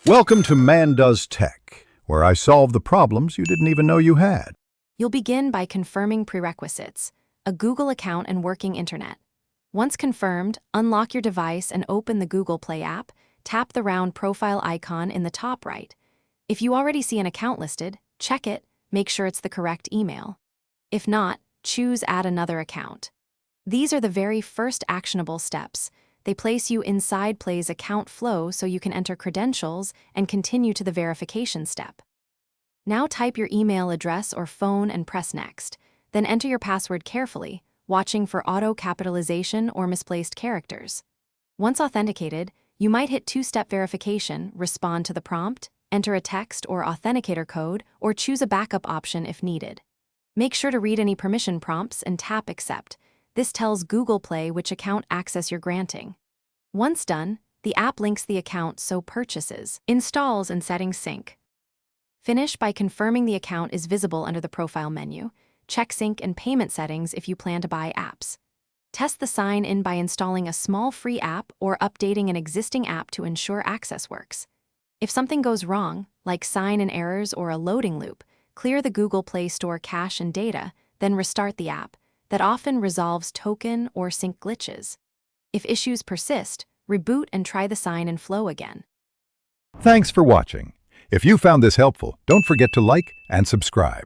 Welcome to Man Does Tech, where I solve the problems you didn't even know you had. You'll begin by confirming prerequisites: a Google account and working internet. Once confirmed, unlock your device and open the Google Play app. Tap the round profile icon in the top right. If you already see an account listed, check it, make sure it's the correct email. If not, choose Add Another Account. These are the very first actionable steps. They place you inside Play's account flow so you can enter credentials and continue to the verification step. Now type your email address or phone and press Next. Then enter your password carefully, watching for auto-capitalization or misplaced characters. Once authenticated, you might hit two-step verification, respond to the prompt, enter a text or authenticator code, or choose a backup option if needed. Make sure to read any permission prompts and tap Accept. This tells Google Play which account access you're granting. Once done, the app links the account so purchases, installs, and settings sync. Finish by confirming the account is visible under the profile menu. Check sync and payment settings if you plan to buy apps. Test the sign-in by installing a small free app or updating an existing app to ensure access works. If something goes wrong, like sign-in errors or a loading loop, clear the Google Play Store cache and data, then restart the app. That often resolves token or sync glitches. If issues persist, reboot and try the sign-in flow again. Thanks for watching. If you found this helpful, don't forget to like and subscribe.